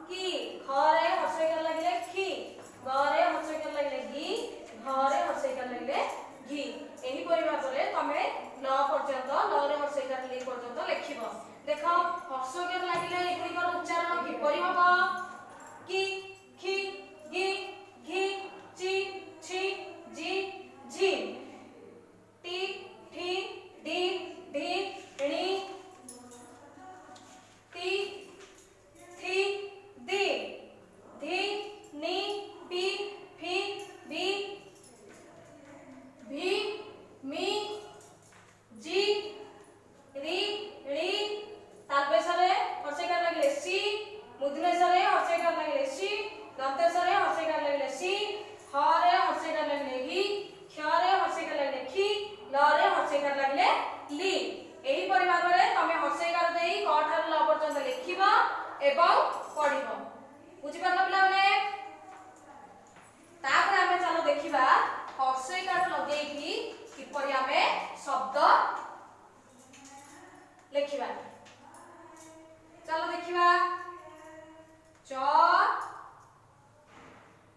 କି ଘରେ ହର୍ଷଇକାର ଲାଗିଲେ ଖି ଗରେ ହର୍ଷଇକାର ଲାଗିଲେ ଗି ଘରେ ହର୍ଷଇକାର ଲାଗିଲେ ଘି ଏହିପରି ଭାବରେ ତମେ ଲ ପର୍ଯ୍ୟନ୍ତ ଲରେ ହର୍ଷଇକାର ଲି ପର୍ଯ୍ୟନ୍ତ ଲେଖିବ। ଦେଖ ହର୍ଷଇକାର ଲାଗିଲେ ଏଗୁଡ଼ିକର ଉଚ୍ଚାରଣ କିପରି ହବ କି ଖି ଗି ଘି ଚି ଛି ଜି ଝି ଟି ଠି ଡି ଢି ଣି ତି ଥି ଦି ଧି ନି ପି ଫି ବି ଭି ମି ଜି ରି ଳି ତାଲବେଶରେ ହର୍ଷଇକାର ଲାଗିଲେ ସି ମୁଦ୍ରେଶରେ ହର୍ଷଇକାର ଲାଗିଲେ ସି ଦନ୍ତେଶରେ ହର୍ଷଇକାର ଲାଗିଲେ ସି ହରେ ହର୍ଷଇକାର ଲାଗିଲେ ହି କ୍ଷରେ ହର୍ଷଇକାର ଲାଗିଲେ ଖି ଲରେ ହର୍ଷଇକାର ଲାଗିଲେ ଲି ଏହିପରି ଭାବରେ ତମେ ହର୍ଷଇକାର ଦେଇ କ ଠାରୁ ଲ ପର୍ଯ୍ୟନ୍ତ ଲେଖିବ ଏବଂ ପଢିବ। ବୁଝିପାରିଲ ପିଲାମାନେ? ତାପରେ ଆମେ ଚାଲ ଦେଖିବା ହର୍ଷଇକାର ଲଗେଇକି କିପରି ଆମେ ଶବ୍ଦ ଲେଖିବା। ଚାଲ ଦେଖିବା ଚ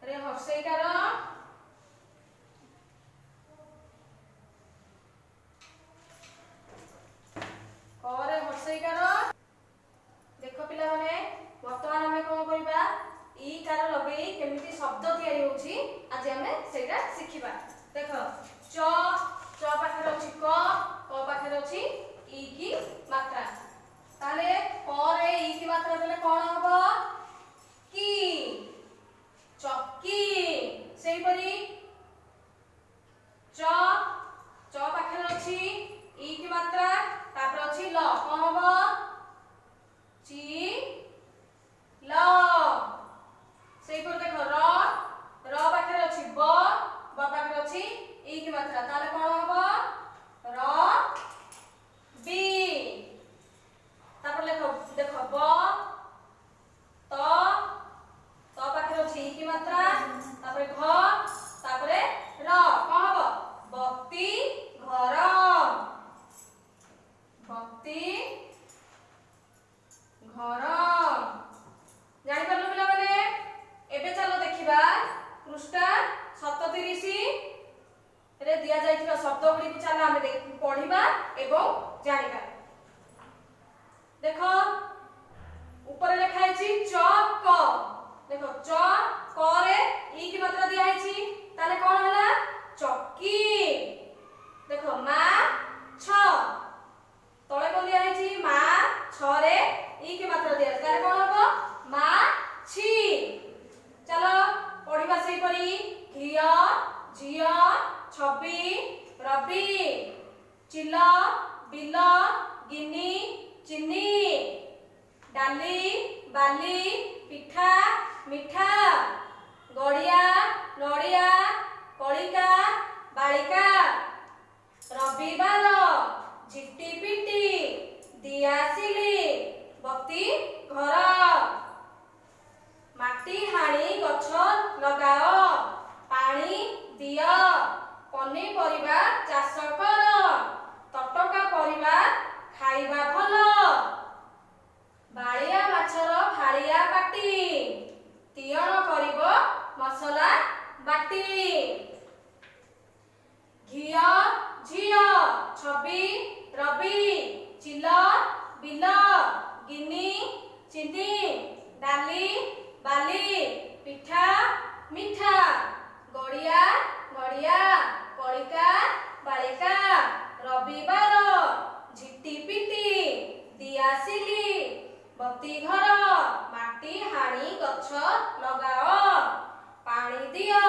ରେ ହର୍ଷଇକାର କ ରେ ହର୍ଷଇକାର। ଦେଖ ପିଲାମାନେ ବର୍ତ୍ତମାନ ଆମେ କଣ କରିବା ଇ କାର ଲଗେଇ କେମିତି ଶବ୍ଦ ତିଆରି ହେଉଛି ଆଜି ଆମେ ସେଇଟା ଶିଖିବା। ଦେଖ ଚ ପାଖରେ ଅଛି କ ପାଖରେ ଅଛି ଇ କି ମାତ୍ରା ତାହେଲେ କ ରେ ଇ କି ମାତ୍ରା ଦେଲେ କଣ ହବ କି ଚକି। ସେଇପରି ଚ ପାଖରେ ଅଛି ଇ କି ମାତ୍ରା ତାପରେ ଅଛି ଲ କଣ ହବ ଚି ଲ। ସେଇପରି ଦେଖ ର ପାଖରେ ଅଛି ବ ପାଖରେ ଅଛି ଇ କି ମାତ୍ରା ତାହେଲେ କଣ ହବ ର ବି। ତାପରେ ଦେଖ ବ ତ ପାଖରେ ଅଛି ଇ କି ମାତ୍ରା ତାପରେ ଘ ତାପରେ ର କଣ ହବ ବକ୍ତି ଘର ବକ୍ତି ଘର। ଜାଣିପାରିଲ ପିଲାମାନେ? ଏବେ ଚାଲ ଦେଖିବା ପୃଷ୍ଠା 37 ରେ ଦିଆଯାଇଥିବା ଶବ୍ଦ ଗୁଡ଼ିକୁ ଚାଲ ଆମେ ପଢିବା ଏବଂ ଜାଣିବା। ଦେଖ ଉପରେ ଲେଖା ହେଇଛି ଚକ। ଦେଖ କ ରେ ଇ କି ମାତ୍ରା ଦିଆ ହେଇଛି ତାହେଲେ କଣ ହେଲା ଚକି। ଦେଖ ମାଛ ତଳେ କଣ ଦିଆ ହେଇଛି ମା ଛ ରେ ଇ କି ମାତ୍ରା ଦିଆ ହେଇଛି ତାହେଲେ କଣ ହବ ମାଛି। ଚାଲ ପଢିବା ସେଇପରି ଘିଅ ଝିଅ ଛବି ରବି ଚିଲ ବିଲ ଗିନି ଚିନି ଡାଲି ବାଲି ପିଠା ମିଠା ଗଡିଆ ନଡିଆ କଳିକା ବାଳିକା ରବିବାର ଝିଟି ପିଟି ଦିଆସିଲି ବକ୍ତି ଘର ମାଟି ହାଣି ଗଛ ଲଗାଅ ପାଣି ଦିଅ ପନିପରିବା ଚାଷ କର ତଟକା ପରିବା ଖାଇବା ଭଲ ବାଳିଆ ମାଛର ଫାଳିଆ ପାଟି ତିଅଣ କରିବ ମସଲା ବାଟି। ଘିଅ ଝିଅ ଛବି ରବି ଚିଲ ବିଲ ଗିନି ଚିନି ଡାଲି ବାଲି ପିଠା ମିଠା ଗଡିଆ ଗଡିଆ କଳିକା ବାଳିକା ରବିବାର ଝିଟି ପିଟି ଦିଆସିଲି ବକ୍ତି ଘର ମାଟି ହାଣି ଗଛ ଲଗାଅ ପାଣି ଦିଅ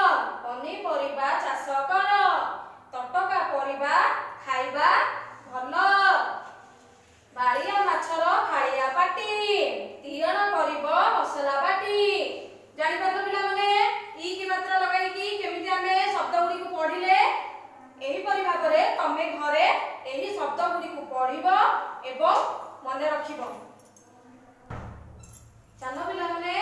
ପନିପରିବା ଚାଷ କର ତଟକା ପରିବା ଖାଇବା ଭଲ ବାଳିଆ ମାଛର ଫାଳିଆ ପାଟି ତିଅଣ କରିବ ମସଲା ବାଟି। ଜାଣିପାରିଲ ପିଲାମାନେ ଇ କି ମାତ୍ରା ଲଗାଇକି କେମିତି ଆମେ ଶବ୍ଦ ଗୁଡ଼ିକୁ ପଢିଲେ ଏହିପରି ଭାବରେ ତମେ ଘରେ ଏହି ଶବ୍ଦ ଗୁଡ଼ିକୁ ପଢିବ ଏବଂ ମନେ ରଖିବ। ଚାଲ ପିଲାମାନେ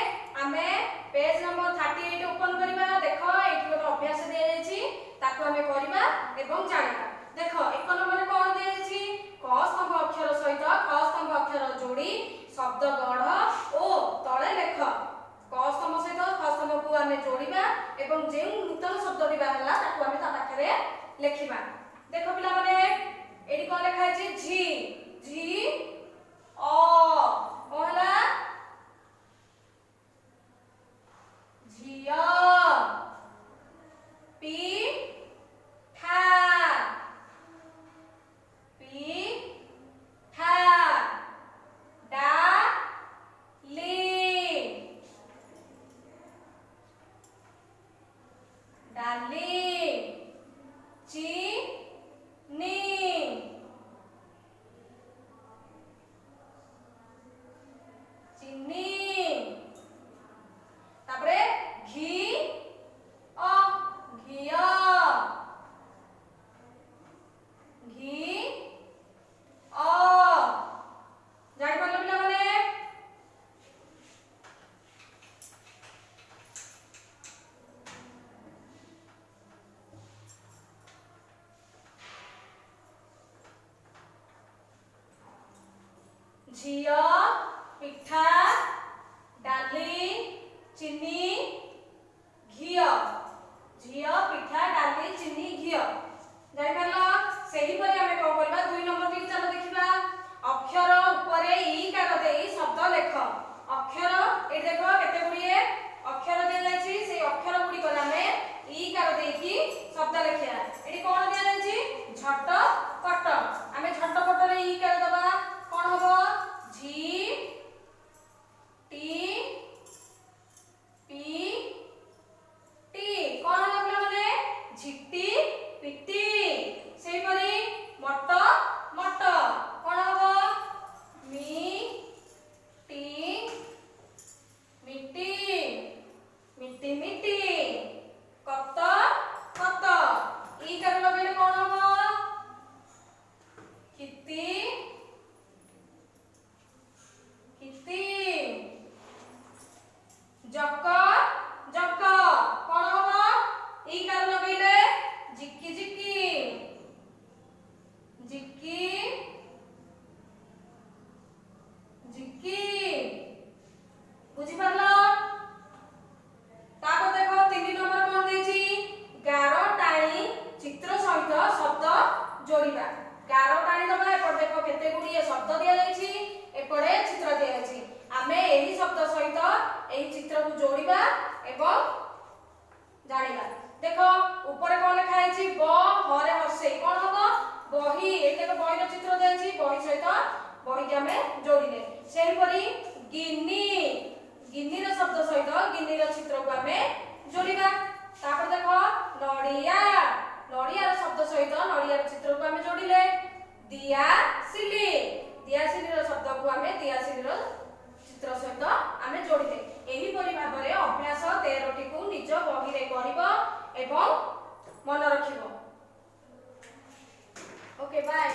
ଆମେ पेज नंबर 38 ओपन करिबा। देखो एठी गोटे अभ्यास दिया जायछि ताको हमें करिबा एवं जानिबा। देखो एक नंबर कोन दिया जायछि क स्तंभ अक्षर सहित ख स्तंभ अक्षर जोड़ी शब्द गढ़ ओ तळे लेख नूतन शब्दटी बाहरला ताकू आमे ता पाखरे लेखिबा। देखो पिला माने एडी कोन लेखा है झी झी ओला झिया पी ठा डा ली डाली चीनी चीनी तापरे घी घिया घी जानि पारले पिला माने झिया पिठा डाली चीनी घिया झिया पिठा डाली चीनी घिया जानि पारला सेही परि हमें को करबा 2 नंबर टी चलो देखिबा अक्षर ऊपर ई कार देई शब्द लेख अक्षर ए देखो केते गुड़िए अक्षर दे जायछि से अक्षर गुडी को हमें ई कार देई की शब्द लेखिया एडी कोन दे जायछि झट पट हमें झट पट रे ई कार दबा कोन हबो जी टी पी टी कोन हबो पिला माने झिट्टी पिट्टी सेही परि मट मट कोन हबो मी टी मिट्टी मिट्टी मिट्टी कत कत ई कर लगेले कोन हबो कित्ती कित्ती जक जक कोन हबो ई कर लगेले जिक्की जिक्की जिक्की जिक्की बुझी पारलो ताको देखो 3 नंबर कोन देछि गारो टाणी चित्र सहित शब्द जोड़िबा गारो टाणी दबा एपर देखो केते गुडी शब्द दिया जायछि एपरे चित्र दिया जायछि आमे एही शब्द सहित एही चित्र को जोड़िबा एवं जानिबा देखो ऊपर कोन लिखा है ब हरे हसे कोन हबो बही एते तो बही रो चित्र देछि बही सहित बही के हमें जोड़िले सेही परि गिन्नी गिन्नी रो शब्द सहित गिन्नी रो चित्र को हमें जोड़िबा तापर देखो नडिया नडिया रो शब्द सहित नडिया रो चित्र को हमें जोड़िले दिया सिली रो शब्द को हमें दिया सिली रो चित्र सहित हमें जोड़िले एही परि भाबरे अभ्यास 13 टी को निज बही रे करिवो एवं मन रखिवो ओके बाय।